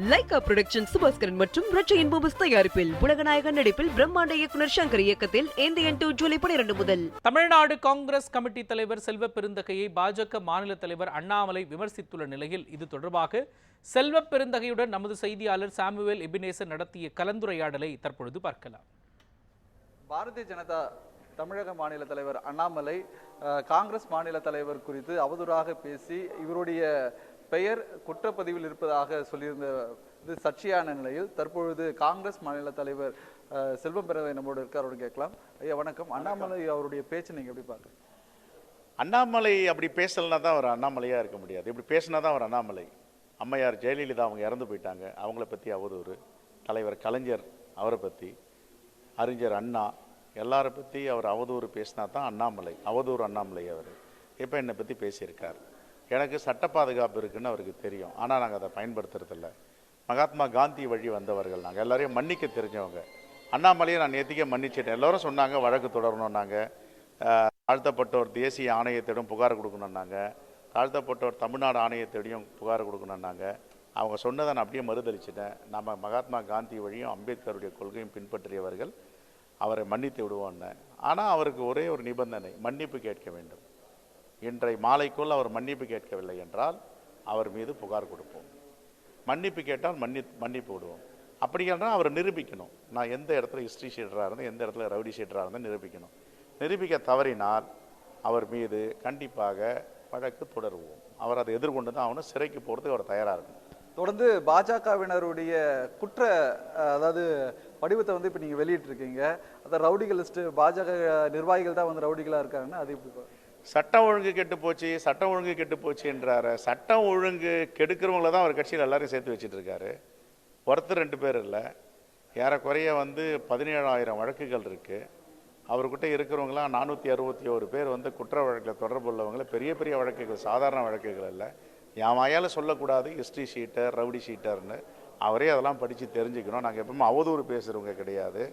Lyca production Subaskaran மற்றும் ரச்சையின் பூபஸ் தயாரிப்பில் உலகநாயகன் நடிப்பில் பிரம்மாண்ட இயக்குனர் சங்கர் இயக்கத்தில் இந்தியன் 2 ஜூலை 12 முதல். தமிழ்நாடு காங்கிரஸ் கமிட்டி தலைவர் செல்வ பெருந்தகையை பாஜக மாநில தலைவர் அண்ணாமலை விமர்சித்துள்ள நிலையில் இது தொடர்பாக செல்வ பெருந்தகையுடன் நமது செய்தியாளர் சாமுவேல் எபினேசர் நடத்திய கலந்துரையாடலை தற்பொழுது பார்க்கலாம். பாரதிய ஜனதா தமிழக மாநில தலைவர் அண்ணாமலை காங்கிரஸ் மாநில தலைவர் குறித்து அவதூறாக பேசி இவருடைய பெயர் குற்றப்பதிவில் இருப்பதாக சொல்லியிருந்த இது சர்ச்சையான நிலையில் தற்பொழுது காங்கிரஸ் மாநில தலைவர் செல்வம் பெருந்தகை நம்மோடு இருக்கார். அவரு கேட்கலாம். ஐயா வணக்கம். அண்ணாமலை அவருடைய பேச்சு நீங்க எப்படி பார்க்குறீங்க? அண்ணாமலை அப்படி பேசலனா தான் அவர் அண்ணாமலையா இருக்க முடியாது. இப்படி பேசினா தான் அவர் அண்ணாமலை. அம்மையார் ஜெயலலிதா அவங்க இறந்து போயிட்டாங்க, அவங்கள பற்றி அவதூறு, தலைவர் கலைஞர் அவரை பற்றி, அறிஞர் அண்ணா எல்லாரை பற்றி அவர் அவதூறு பேசினா தான் அண்ணாமலை, அவதூறு அண்ணாமலை. அவர் இப்போ என்னை பற்றி பேசியிருக்கார். எனக்கு சட்ட பாதுகாப்பு இருக்குன்னு அவருக்கு தெரியும், ஆனால் நாங்கள் அதை பயன்படுத்துறதில்ல. மகாத்மா காந்தி வழி வந்தவர்கள் நாங்கள், எல்லாரையும் மன்னிக்க தெரிஞ்சவங்க. அண்ணாமலையை நான் நேற்றுக்கே மன்னிச்சிட்டேன். எல்லோரும் சொன்னாங்க வழக்கு தொடரணும்னாங்க, தாழ்த்தப்பட்டோர் தேசிய ஆணையத்திடம் புகார் கொடுக்கணுன்னாங்க, தாழ்த்தப்பட்டோர் தமிழ்நாடு ஆணையத்திடையும் புகார் கொடுக்கணுன்னாங்க. அவங்க சொன்னதை நான் அப்படியே மறுதளிச்சிட்டேன். நம்ம மகாத்மா காந்தி வழியும் அம்பேத்கருடைய கொள்கையும் பின்பற்றியவர்கள், அவரை மன்னித்து விடுவோன்னு. ஆனால் அவருக்கு ஒரே ஒரு நிபந்தனை, மன்னிப்பு கேட்க வேண்டும். இன்றைய மாலைக்குள் அவர் மன்னிப்பு கேட்கவில்லை என்றால் அவர் மீது புகார் கொடுப்போம். மன்னிப்பு கேட்டால் மன்னிப்பு விடுவோம். அப்படி என்றால் அவர் நிரூபிக்கணும், நான் எந்த இடத்துல ஹிஸ்ட்ரி ஷீட்டராக இருந்தேன், எந்த இடத்துல ரவுடி ஷீட்டராக இருந்தேன் நிரூபிக்கணும். நிரூபிக்க தவறினால் அவர் மீது கண்டிப்பாக வழக்கு தொடருவோம். அவர் அதை எதிர்கொண்டு தான் அவனை சிறைக்கு போகிறதுக்கு அவர் தயாராக இருக்கணும். தொடர்ந்து பாஜகவினருடைய குற்ற அதாவது படிவத்தை இப்போ நீங்கள் வெளியிட்டிருக்கீங்க. அந்த ரவுடிகள் லிஸ்ட்டு பாஜக நிர்வாகிகள் தான் ரவுடிகளாக இருக்காங்கன்னு அது இப்படி சட்டம் ஒழுங்கு கெட்டு போச்சு, சட்டம் ஒழுங்கு கெட்டு போச்சு என்றாரு. சட்டம் ஒழுங்கு கெடுக்கிறவங்கள தான் அவர் கட்சியில் எல்லாரையும் சேர்த்து வச்சுட்டு இருக்காரு. ஒருத்தர் 2 பேர் இல்லை, ஏறக்குறைய 17,000 வழக்குகள் இருக்குது. அவர்கிட்ட இருக்கிறவங்களாம் 461 பேர் குற்ற வழக்கில் தொடர்பு உள்ளவங்கள, பெரிய பெரிய வழக்குகள், சாதாரண வழக்குகள் இல்லை. என் வாயால் சொல்லக்கூடாது ஹிஸ்ட்ரி ஷீட்டர் ரவுடி ஷீட்டர்னு. அவரே அதெல்லாம் படித்து தெரிஞ்சுக்கணும். நாங்கள் எப்பவுமே அவதூறு பேசுகிறவங்க கிடையாது,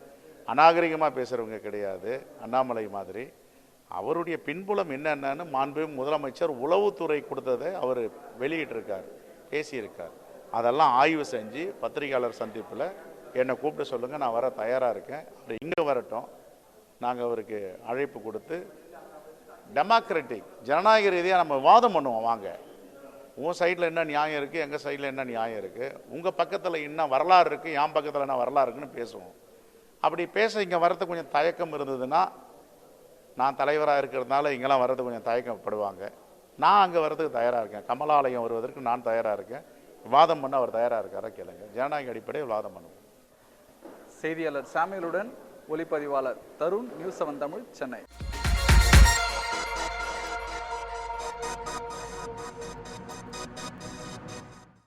அநாகரிகமாக பேசுகிறவங்க கிடையாது. அண்ணாமலை மாதிரி அவருடைய பின்புலம் என்னென்னு மாண்பு முதலமைச்சர் உளவுத்துறை கொடுத்ததை அவர் வெளியிட்டிருக்கார், பேசியிருக்கார். அதெல்லாம் ஆய்வு செஞ்சு பத்திரிகையாளர் சந்திப்பில் என்னை கூப்பிட்டு சொல்லுங்கள், நான் வர தயாராக இருக்கேன். அவர் இங்கே வரட்டும், நாங்கள் அவருக்கு அழைப்பு கொடுத்து டெமோக்ராட்டிக் ஜனநாயக ரீதியாக நம்ம வாதம் பண்ணுவோம். வாங்க, உன் சைடில் என்ன நியாயம் இருக்குது, எங்கள் சைடில் என்ன நியாயம் இருக்குது, உங்கள் பக்கத்தில் என்ன வரலாறு இருக்குது, என் பக்கத்தில் என்ன வரலாறு இருக்குன்னு பேசுவோம். அப்படி பேச இங்கே வரது கொஞ்சம் தயக்கம் இருந்ததுன்னா, நான் தலைவராக இருக்கிறதுனால இங்கெல்லாம் வர்றது கொஞ்சம் தயக்கப்படுவாங்க. நான் அங்கே வர்றதுக்கு தயாராக இருக்கேன். கமலாலயம் வருவதற்கு நான் தயாராக இருக்கேன். வாதம் பண்ண அவர் தயாராக இருக்காரா கேளுங்க. ஜனநாயக அடிப்படையில் வாதம் பண்ணுவோம். செய்தியாளர் சாமுவேலுடன் ஒளிப்பதிவாளர் தருண், நியூஸ் 7 தமிழ், சென்னை.